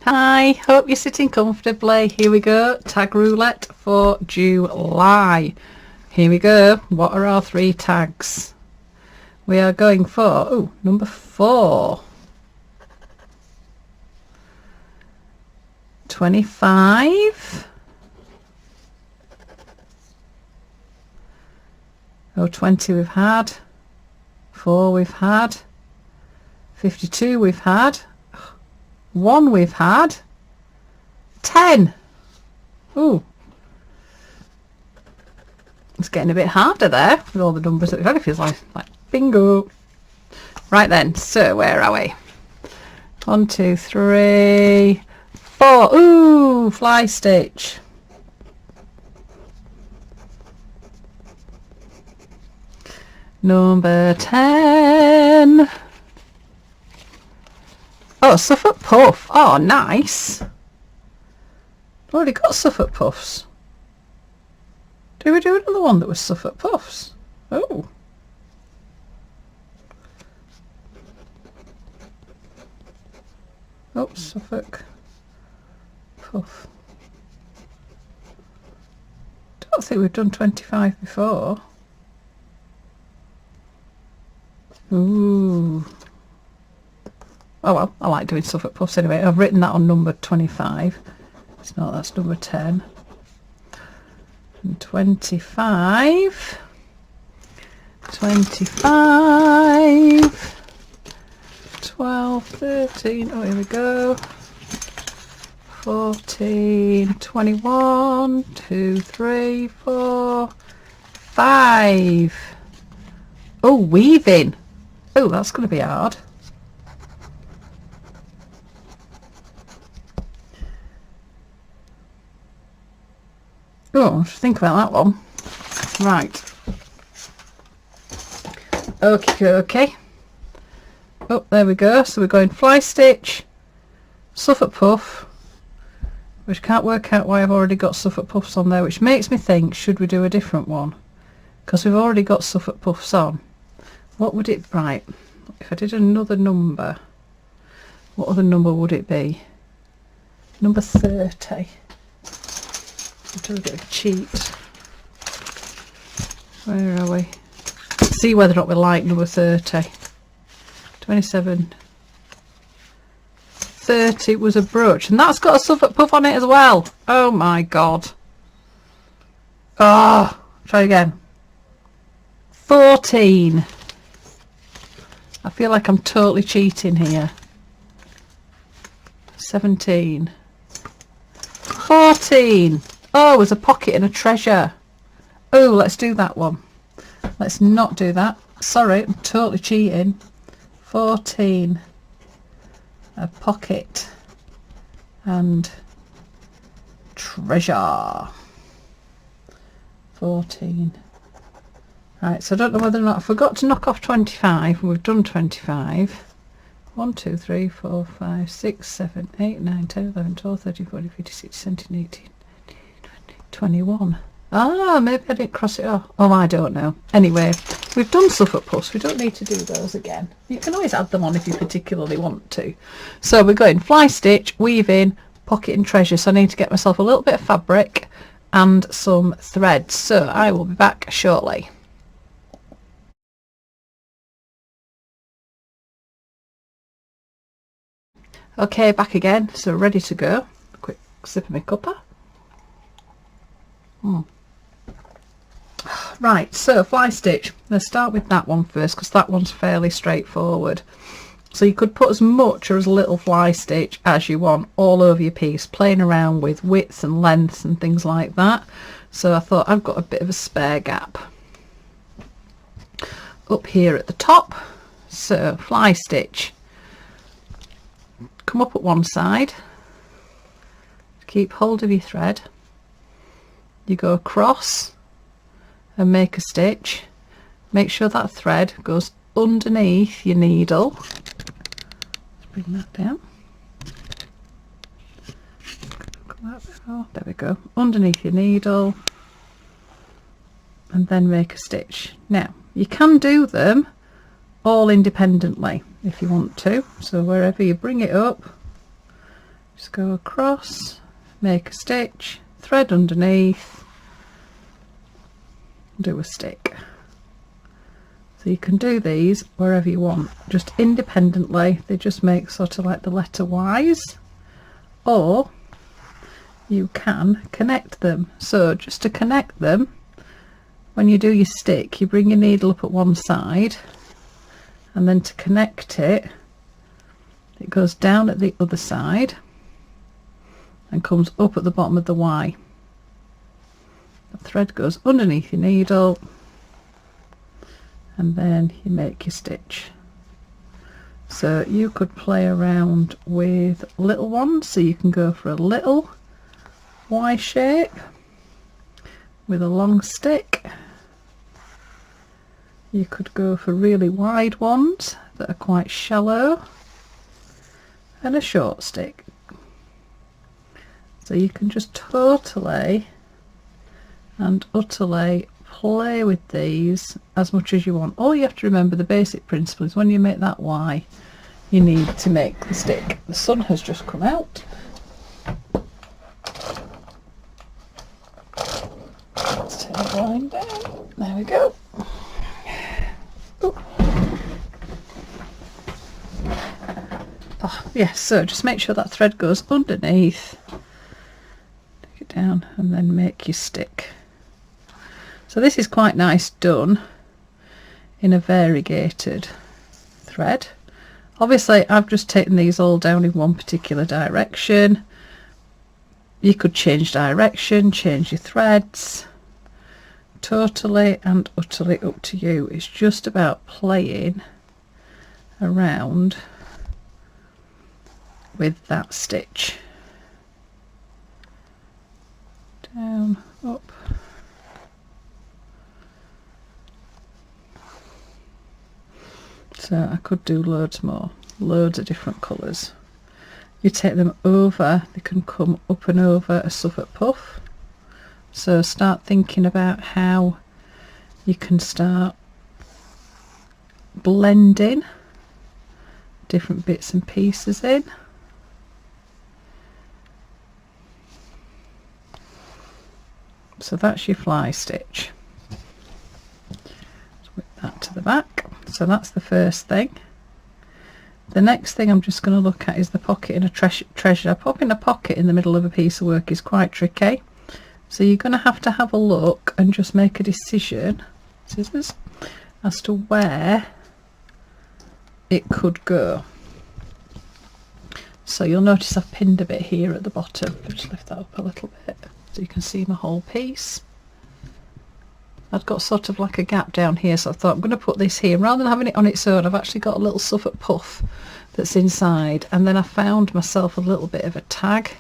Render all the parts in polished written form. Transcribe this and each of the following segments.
Hi, hope you're sitting comfortably. Here we go, tag roulette for July. Here we go. What are our 3 tags? We are going for number 4, 25, 20 we've had, 4 we've had, 52 we've had, 1 we've had, 10. Ooh, it's getting a bit harder there with all the numbers that we've had. It feels like bingo. Right then, so where are we? 1, 2, 3, 4. Ooh, fly stitch. Number 10. Oh, Suffolk Puff. Oh, nice. Already got Suffolk Puffs. Do we do another one that was Suffolk Puffs? Oh. Oh, Suffolk Puff. Don't think we've done 25 before. Ooh. Oh well, I like doing Suffolk Puffs anyway. I've written that on number 25. It's not, that's number 10. And 25. 25. 12, 13. Oh, here we go. 14, 21, 2, 3, 4, 5. Oh, weaving. Oh, that's going to be hard. Oh, I should think about that one. Right. Okay. Oh, there we go. So we're going fly stitch, Suffolk Puff, which can't work out why I've already got Suffolk Puffs on there, which makes me think, should we do a different one? Because we've already got Suffolk Puffs on. What would it, right, if I did another number, what other number would it be? Number 30. I'll do a bit of a cheat. Where are we? See whether or not we like number 30. 27. 30 was a brooch, and that's got a Suffolk Puff on it as well. Oh my god. Oh, try again. 14. I feel like I'm totally cheating here. 17. 14. Oh, it was a pocket and a treasure. Oh, let's do that one. Let's not do that. Sorry, I'm totally cheating. 14. A pocket and treasure. 14. Right, so I don't know whether or not I forgot to knock off 25. We've done 25. 1, 2, 3, 4, 5, 6, 7, 8, 9, 10, 11, 12, 13, 14, 15, 16, 17, 18, 19, 20, 21. Ah, maybe I didn't cross it off. Oh, I don't know. Anyway, we've done Suffolk Puffs. We don't need to do those again. You can always add them on if you particularly want to. So we're going fly stitch, weaving, pocket and treasure. So I need to get myself a little bit of fabric and some thread. So I will be back shortly. Okay, back again. So ready to go. A quick sip of my cuppa. Right, so fly stitch. Let's start with that one first because that one's fairly straightforward. So you could put as much or as little fly stitch as you want all over your piece, playing around with widths and lengths and things like that. So I thought I've got a bit of a spare gap up here at the top. So fly stitch. Come up at one side, keep hold of your thread, you go across and make a stitch. Make sure that thread goes underneath your needle. Let's bring that down. Oh, there we go, underneath your needle, and then make a stitch. Now you can do them all independently if you want to, so wherever you bring it up Just go across, make a stitch, thread underneath, do a stick. So you can do these wherever you want, just independently. They just make sort of like the letter Y's, or you can connect them. So just to connect them, when you do your stick, you bring your needle up at one side, and then to connect it, it goes down at the other side and comes up at the bottom of the Y. The thread goes underneath your needle, and then you make your stitch. So you could play around with little ones, so you can go for a little Y shape with a long stick. You could go for really wide ones that are quite shallow, and a short stick. So you can just totally and utterly play with these as much as you want. All you have to remember, the basic principle is when you make that Y, you need to make the stick. The sun has just come out. Let's turn the line down. There we go. Oh, yes, so just make sure that thread goes underneath. Take it down and then make your stick. So this is quite nice done in a variegated thread. Obviously I've just taken these all down in one particular direction. You could change direction, change your threads. Totally and utterly up to you. It's just about playing around with that stitch. Down, up. So I could do loads more, loads of different colours. You take them over, they can come up and over a Suffolk puff. So start thinking about how you can start blending different bits and pieces in. So that's your fly stitch. Whip that to the back. So that's the first thing. The next thing I'm just going to look at is the pocket in a treasure. Popping a pocket in the middle of a piece of work is quite tricky. So you're going to have a look and just make a decision, scissors, as to where it could go. So you'll notice I've pinned a bit here at the bottom. I'll just lift that up a little bit so you can see my whole piece. I've got sort of like a gap down here, so I thought I'm going to put this here. Rather than having it on its own, I've actually got a little Suffolk puff that's inside, and then I found myself a little bit of a tag.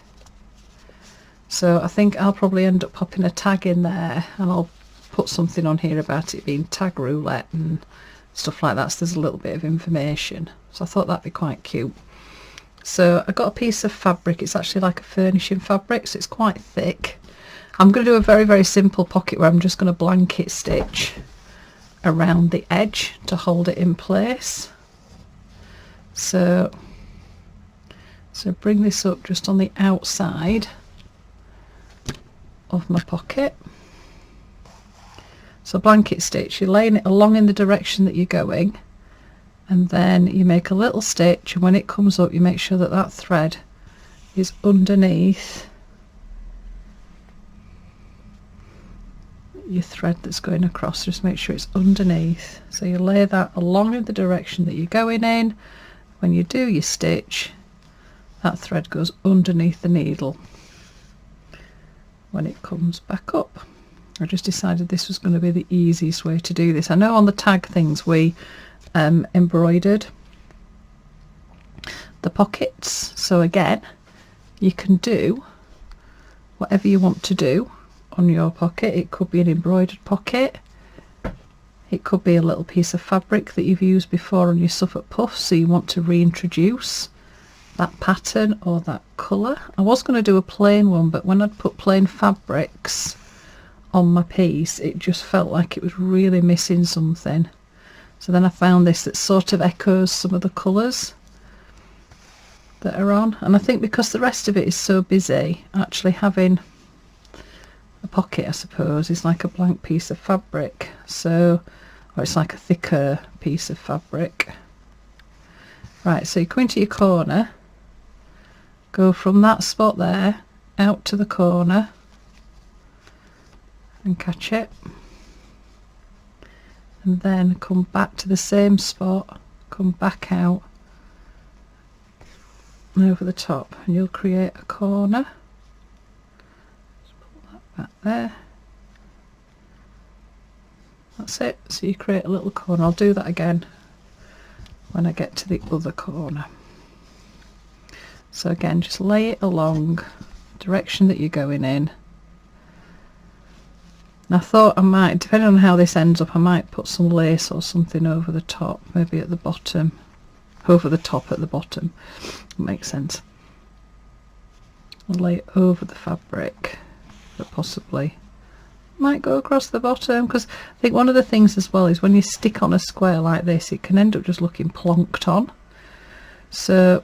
So I think I'll probably end up popping a tag in there, and I'll put something on here about it being Tagroulette and stuff like that, so there's a little bit of information. So I thought that'd be quite cute. So I got a piece of fabric. It's actually like a furnishing fabric, so it's quite thick. I'm going to do a very, very simple pocket where I'm just going to blanket stitch around the edge to hold it in place. So bring this up just on the outside of my pocket. So blanket stitch, you're laying it along in the direction that you're going, and then you make a little stitch, and when it comes up you make sure that that thread is underneath your thread that's going across. Just make sure it's underneath. So you lay that along in the direction that you're going in. When you do your stitch, that thread goes underneath the needle when it comes back up. I just decided this was going to be the easiest way to do this. I know on the tag things we embroidered the pockets, so again you can do whatever you want to do on your pocket. It could be an embroidered pocket, it could be a little piece of fabric that you've used before on your Suffolk puff, so you want to reintroduce that pattern or that colour. I was going to do a plain one, but when I'd put plain fabrics on my piece it just felt like it was really missing something. So then I found this that sort of echoes some of the colours. that are on, and I think because the rest of it is so busy, actually having a pocket, I suppose, is like a blank piece of fabric, so, or it's like a thicker piece of fabric. Right, so you come into your corner, go from that spot there out to the corner and catch it, and then come back to the same spot, come back out and over the top, and you'll create a corner. Just pull that back there. That's it. So you create a little corner. I'll do that again when I get to the other corner. So again, just lay it along direction that you're going in. And I thought I might, depending on how this ends up, I might put some lace or something over the top, maybe at the bottom, over the top at the bottom. Makes sense. I'll lay it over the fabric, but possibly might go across the bottom, because I think one of the things as well is when you stick on a square like this, it can end up just looking plonked on. So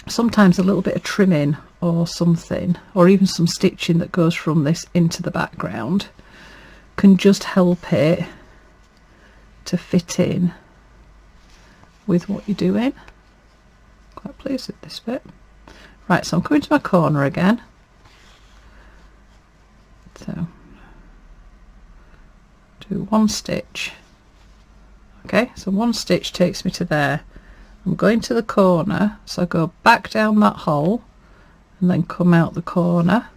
sometimes a little bit of trimming or something, or even some stitching that goes from this into the background, can just help it to fit in with what you're doing. Quite pleased with this bit. Right, so I'm coming to my corner again. So do one stitch. Okay, so one stitch takes me to there. I'm going to the corner, so I go back down that hole and then come out the corner,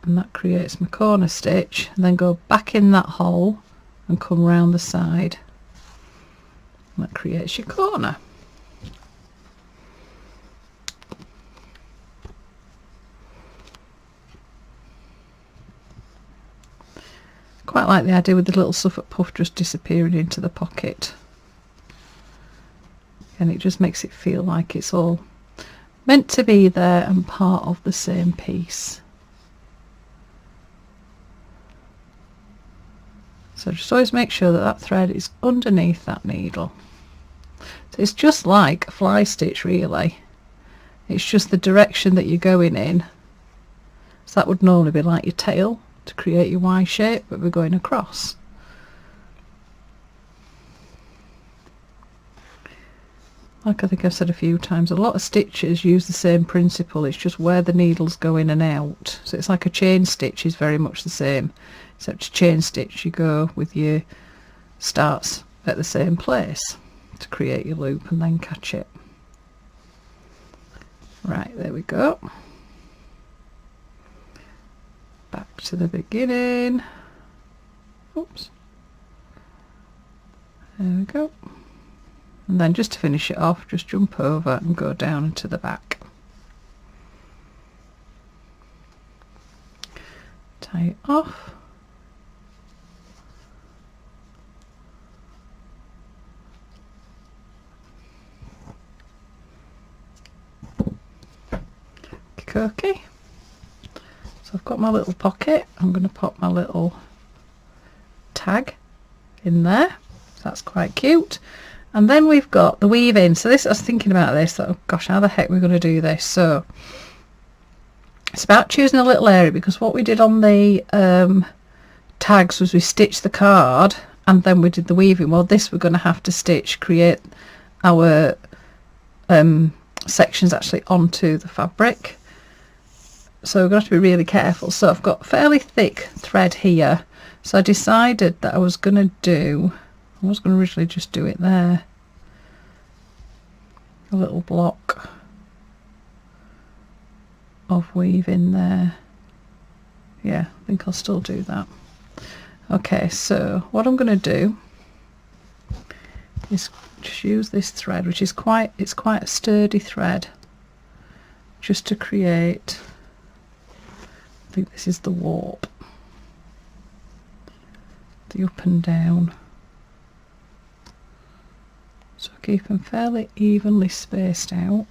and that creates my corner stitch, and then go back in that hole and come round the side, and that creates your corner. Quite like the idea with the little Suffolk puff just disappearing into the pocket, and it just makes it feel like it's all meant to be there and part of the same piece. So just always make sure that that thread is underneath that needle. So it's just like a fly stitch really, it's just the direction that you're going in. So that would normally be like your tail to create your Y shape, but we're going across. Like I think I've said a few times, a lot of stitches use the same principle, it's just where the needles go in and out. So it's like a chain stitch is very much the same, except a chain stitch you go with your starts at the same place to create your loop and then catch it. Right, there we go. Back to the beginning. Oops. There we go. And then just to finish it off, just jump over and go down into the back. Tie it off. Okay. So I've got my little pocket. I'm going to pop my little tag in there. So that's quite cute. And then we've got the weave in. So this, I was thinking about this, oh gosh, how the heck we're going to do this. So it's about choosing a little area, because what we did on the tags was we stitched the card and then we did the weaving. Well, this we're going to have to create our sections actually onto the fabric. So we're going to have to be really careful. So I've got fairly thick thread here. So I decided that I was going to originally just do it there, a little block of weave in there. Yeah, I think I'll still do that. Okay, so what I'm going to do is just use this thread, which is quite a sturdy thread, just to create, I think this is the warp, the up and down. So keep them fairly evenly spaced out.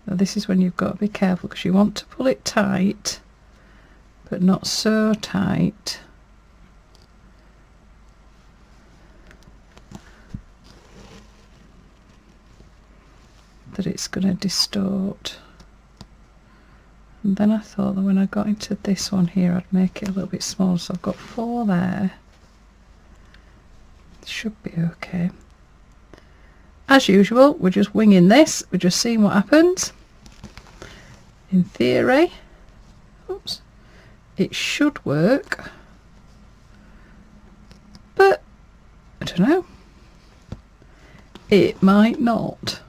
Now this is when you've got to be careful, because you want to pull it tight, but not so tight that it's going to distort. And then I thought that when I got into this one here I'd make it a little bit smaller, so I've got 4 there. It should be okay. As usual, we're just winging this, we're just seeing what happens. In theory, oops, it should work, but I don't know, it might not.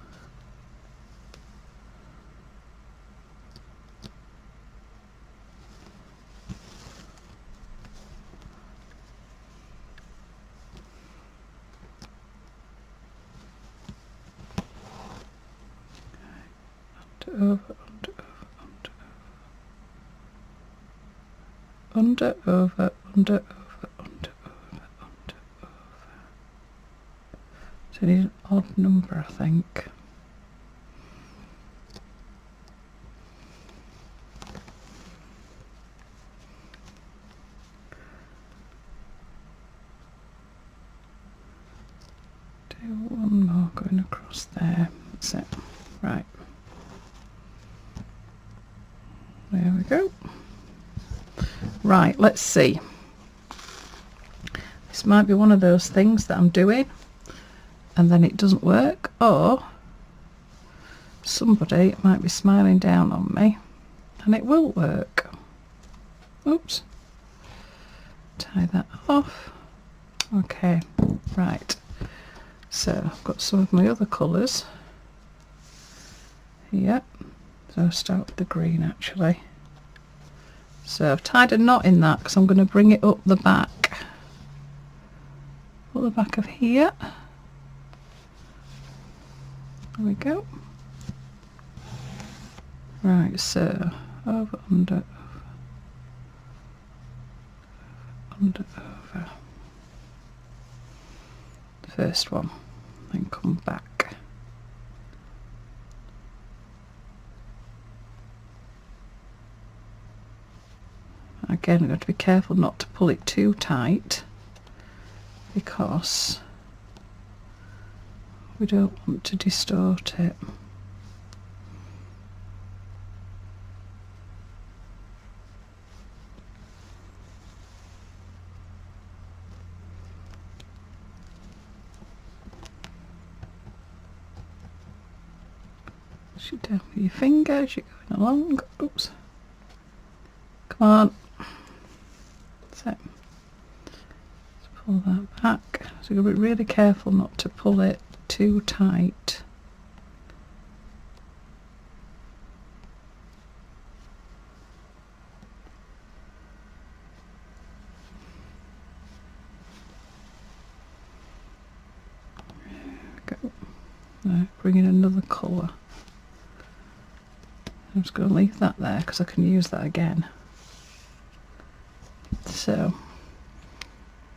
Under, over, under, over, under, over, under, over. So I need an odd number, I think. Do one more going across there. That's it. Right. There we go. Right, let's see. This might be one of those things that I'm doing and then it doesn't work, or somebody might be smiling down on me and it will work. Oops. Tie that off. Okay, right. So I've got some of my other colours here. So I'll start with the green actually. So I've tied a knot in that because I'm going to bring it up the back. Up the back of here. There we go. Right, so over, under, under, over. The first one, then come back. Again, I've got to be careful not to pull it too tight because we don't want to distort it. Push it down with your fingers, you're going along. Oops. Come on. So, let's pull that back. So you've got to be really careful not to pull it too tight. There we go. Now bring in another colour. I'm just going to leave that there because I can use that again. So,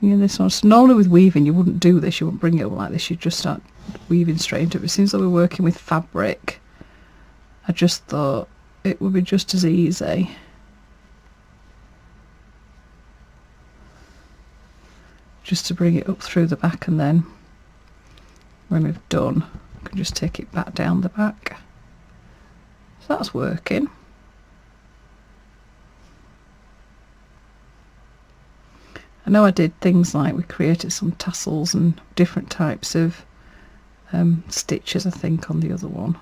this one. So normally with weaving you wouldn't do this, you wouldn't bring it up like this, you'd just start weaving straight into it. But since we're working with fabric, I just thought it would be just as easy just to bring it up through the back, and then when we've done, I can just take it back down the back. So that's working. I know I did things like we created some tassels and different types of stitches I think on the other one,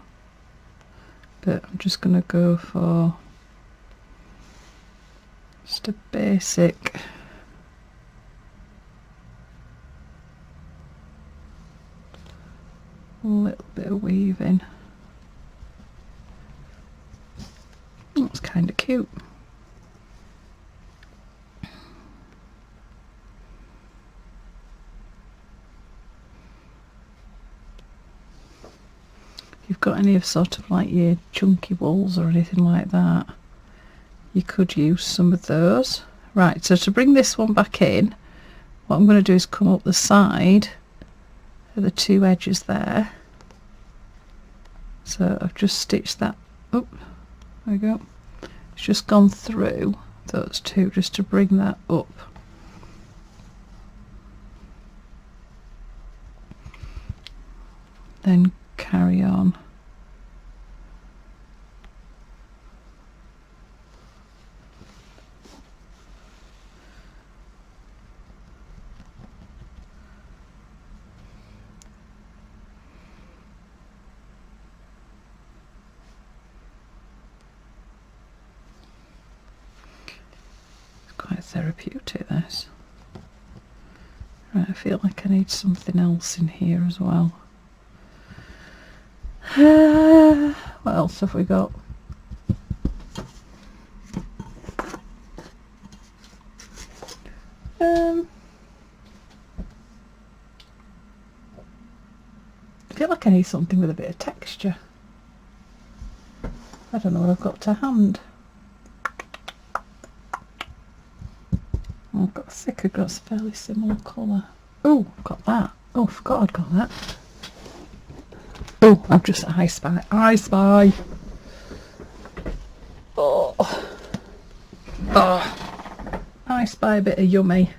but I'm just going to go for just a basic little bit of weaving. That's kind of cute. If you've got any of sort of like your chunky wools or anything like that, you could use some of those. Right, so to bring this one back in, what I'm going to do is come up the side of the two edges there. So I've just stitched that up. There we go. It's just gone through those two just to bring that up. Then carry on therapeutic, this. Right, I feel like I need something else in here as well. What else have we got? I feel like I need something with a bit of texture. I don't know what I've got to hand. I've got a thicker, got a fairly similar colour. Oh, I've got that. Oh, I forgot I'd got that. Oh, I've just I spy. I spy. Oh. Oh. I spy a bit of yummy.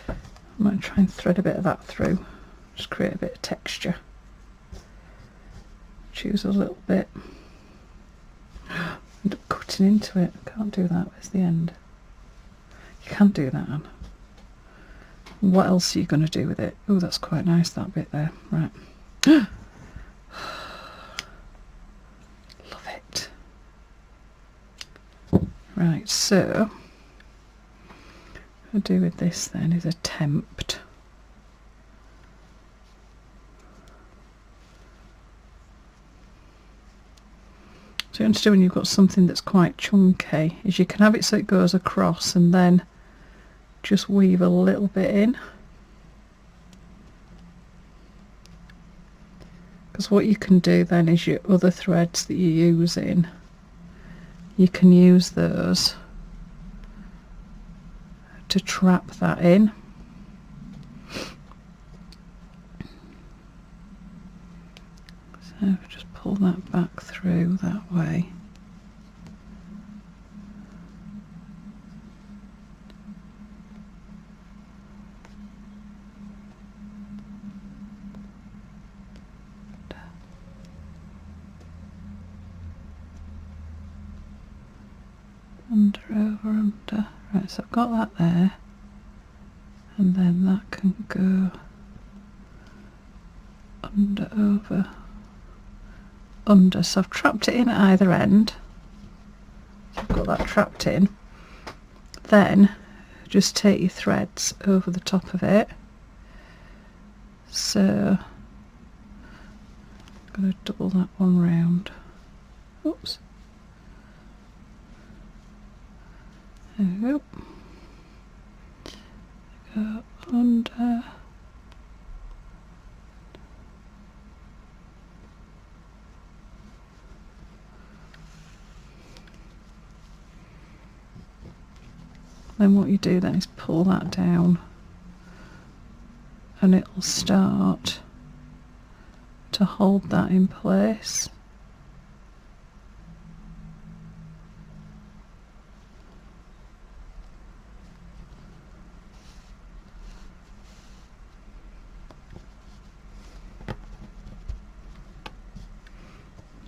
I'm going to try and thread a bit of that through. Just create a bit of texture. Choose a little bit. End up cutting into it. Can't do that. Where's the end? You can't do that, Anne. What else are you going to do with it? Oh, that's quite nice, that bit there. Right. Love it. Right, so what I'll do with this then is attempt. So you understand when you've got something that's quite chunky is you can have it so it goes across and then just weave a little bit in. Because what you can do then is your other threads that you're using, you can use those to trap that in. So just pull that back through that way. Under, over, under. Right, so I've got that there, and then that can go under, over, under. So I've trapped it in at either end. So I've got that trapped in. Then just take your threads over the top of it. So I'm going to double that one round. Oops. There we go. Go under. Then what you do then is pull that down and it'll start to hold that in place.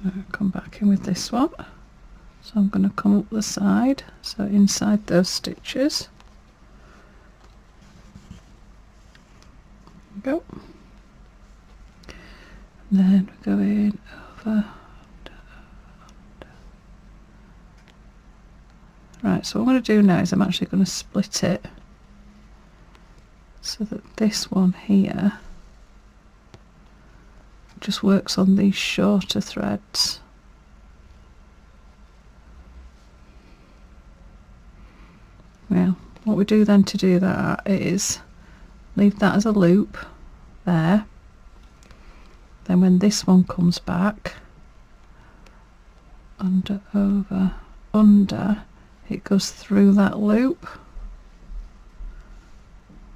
I'll come back in with this one. So I'm going to come up the side, so inside those stitches. There we go. And then we go in over, under, under. Right, so what I'm going to do now is I'm actually going to split it so that this one here just works on these shorter threads. Well, what we do then to do that is leave that as a loop there. Then when this one comes back, under, over, under, it goes through that loop.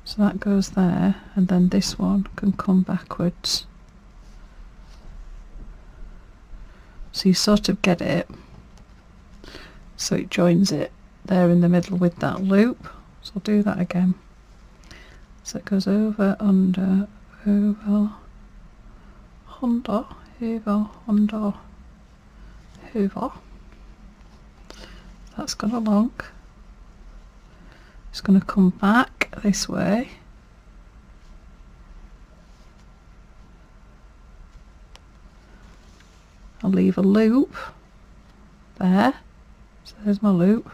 So that goes there, and then this one can come backwards. So you sort of get it, so it joins it there in the middle with that loop. So I'll do that again. So it goes over, under, over, under, over, under, over. That's gone along. It's going to come back this way. I'll leave a loop there. So there's my loop.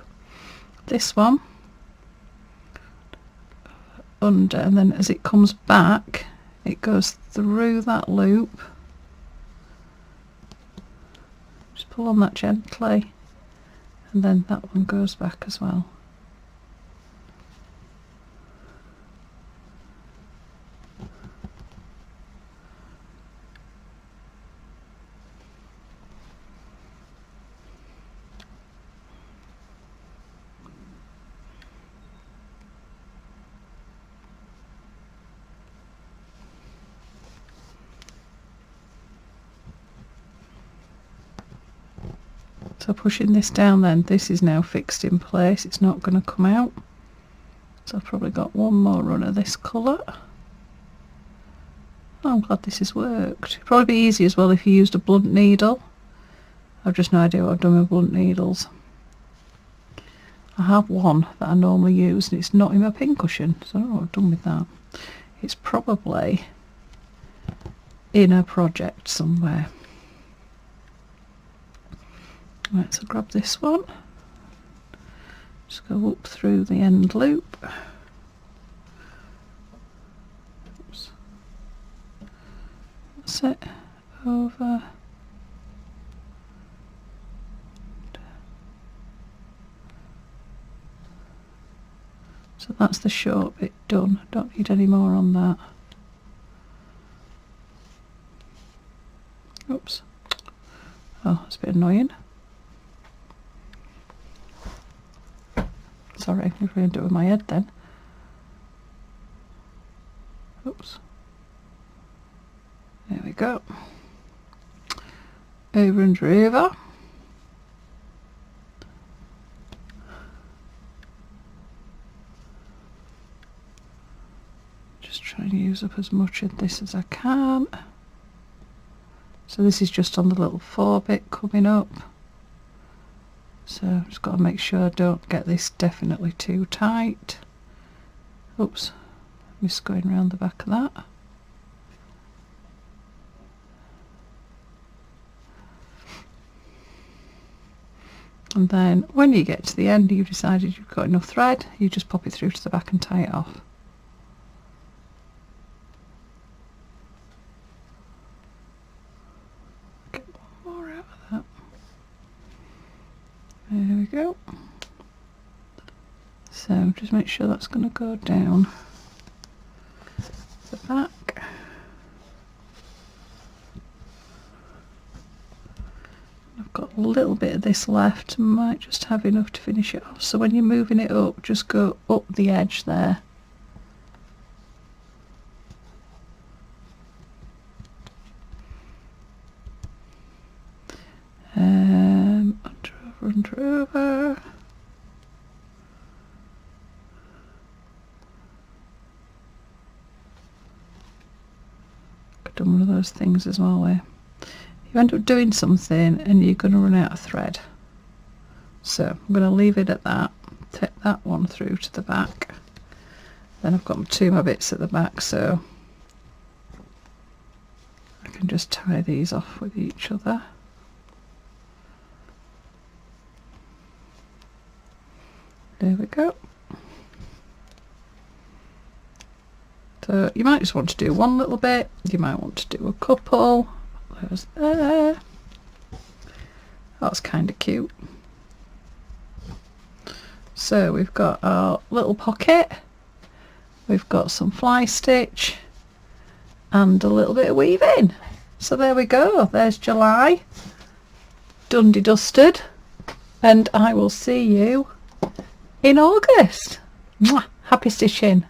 This one under, and then as it comes back it goes through that loop. Just pull on that gently, and then that one goes back as well. So pushing this down, then this is now fixed in place, it's not going to come out. So I've probably got one more run of this colour. Oh, I'm glad this has worked. It'd probably be easy as well if you used a blunt needle. I've just no idea what I've done with blunt needles. I have one that I normally use and it's not in my pincushion, so I don't know what I've done with that. It's probably in a project somewhere. Right, so grab this one, just go up through the end loop. Oops. That's it, over. So that's the short bit done, don't need any more on that. Oops. Oh, that's a bit annoying. Sorry, I'm going to do it with my head then. Oops. There we go. Over and over. Just try and use up as much of this as I can. So this is just on the little 4 bit coming up. So I've just got to make sure I don't get this definitely too tight. Oops, missed going around the back of that. And then when you get to the end, you've decided you've got enough thread, you just pop it through to the back and tie it off. Get one more out of that. There we go. So just make sure that's going to go down the back. I've got a little bit of this left, might just have enough to finish it off. So when you're moving it up, just go up the edge there. Under over. I've done one of those things as well where you end up doing something and you're going to run out of thread. So I'm going to leave it at that, take that one through to the back. Then I've got 2 more bits at the back, so I can just tie these off with each other. There we go. So you might just want to do one little bit, you might want to do a couple. Those there. That's kind of cute. So we've got our little pocket, we've got some fly stitch and a little bit of weaving. So there we go, there's July, dundee dusted, and I will see you in August. Mwah! Happy stitching.